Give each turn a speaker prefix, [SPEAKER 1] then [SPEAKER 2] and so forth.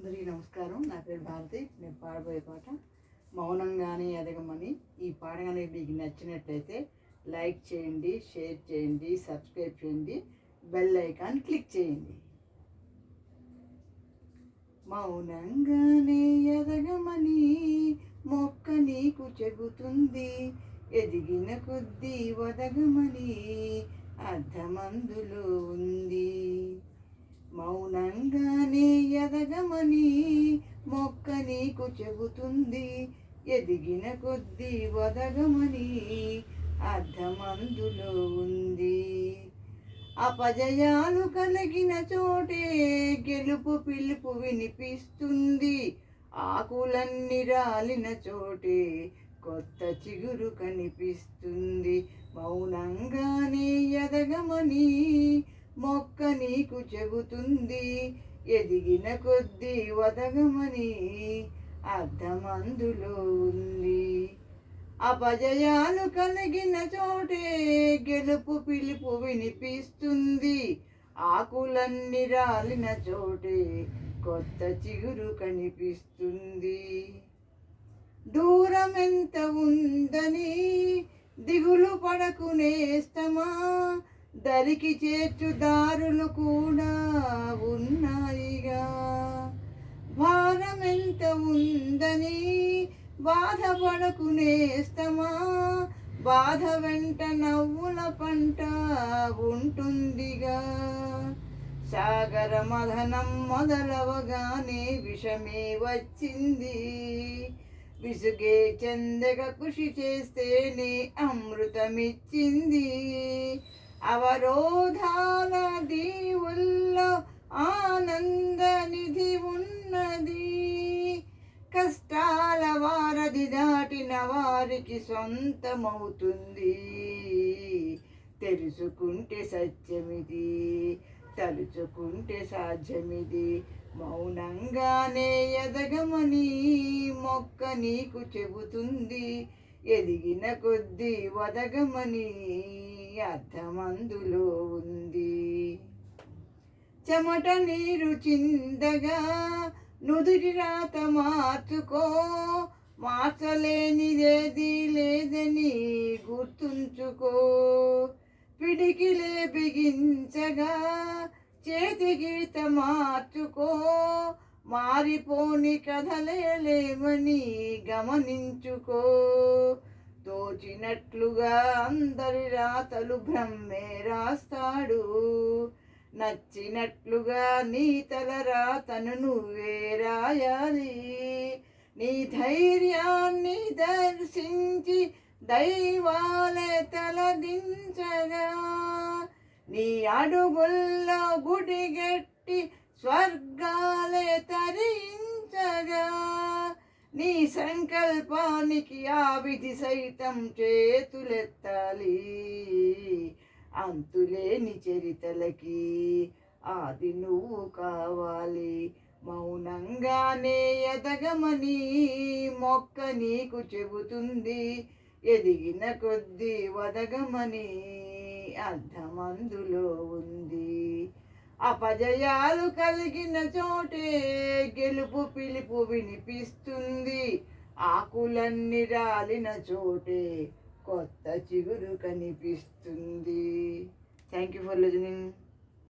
[SPEAKER 1] అందరికీ నమస్కారం. నా పేరు భారతి. నేను పాడబోయే పాట మౌనంగానే ఎదగమని. ఈ పాట కనుక మీకు నచ్చినట్లయితే లైక్ చేయండి, షేర్ చేయండి, సబ్స్క్రైబ్ చేయండి, బెల్ ఐకాన్ క్లిక్ చేయండి. మౌనంగానే ఎదగమని మొక్క నీకు చెబుతుంది, ఎదిగిన కొద్దీ వదగమని అర్థమందులో ఉంది. మౌనంగానే ఎదగమని మొక్క నీకు చెబుతుంది, ఎదిగిన కొద్దీ వదగమని అర్థమందులో ఉంది. అపజయాలు కలిగిన చోటే గెలుపు పిలుపు వినిపిస్తుంది, ఆకులన్నీ రాలిన చోటే కొత్త చిగురు కనిపిస్తుంది. మౌనంగానే ఎదగమని మొక్క నీకు చెబుతుంది, ఎదిగిన కొద్దీ వదగమని అర్థమందులో ఉంది. అపజయాలు కలిగిన చోటే గెలుపు పిలుపు వినిపిస్తుంది, ఆకులన్నీ రాలిన చోటే కొత్త చిగురు కనిపిస్తుంది. దూరం ఎంత ఉందని దిగులు పడకు నేస్తమా, దరికి చేర్చు దారులు కూడా ఉన్నాయిగా. భారం ఎంత ఉందని బాధపడకు నేస్తమా, బాధ వెంట నవ్వుల పంట ఉంటుందిగా. సాగర మదనం మొదలవగానే విషమే వచ్చింది, విసుగే చెందగ కృషి చేస్తేనే అమృతమిచ్చింది. అవరోధాల దీవుల్లో ఆనంద నిధి ఉన్నది, కష్టాల వారధి దాటిన వారికి సొంతమవుతుంది. తెలుసుకుంటే సత్యమిది, తలుచుకుంటే సాధ్యమిది. మౌనంగానే ఎదగమని మొక్క నీకు చెబుతుంది, ఎదిగిన కొద్దీ వదగమని అర్థమందులో ఉంది. చెమట నీరు చిందగా నుదుటి రాత మార్చుకో, మార్చలేనిదేది లేదని గుర్తుంచుకో. పిడికిలే బిగించగా చేతి గీత మార్చుకో, మారిపోని కథలే లేవని గమనించుకో. తోచినట్లుగా అందరి రాతలు బ్రహ్మే రాస్తాడు, నచ్చినట్లుగా నీ తల రాతను నువ్వే రాయాలి. నీ ధైర్యాన్ని దర్శించి దైవాలే తలదించగా, నీ అడుగుల్లో గుడిగట్టి స్వర్గాలే తరించగా. నీ సంకల్పానికి ఆ విధి సైతం చేతులెత్తాలి, అంతులేని చరితలకి ఆది నువ్వు కావాలి. మౌనంగానే ఎదగమని మొక్క నీకు చెబుతుంది, ఎదిగిన కొద్దీ వదగమని అర్థమందులో ఉంది. అపజయాలు కలిగిన చోటే గెలుపు పిలుపు వినిపిస్తుంది, ఆకులన్నీ రాలిన చోటే కొత్త చిగురు కనిపిస్తుంది. Thank you for listening.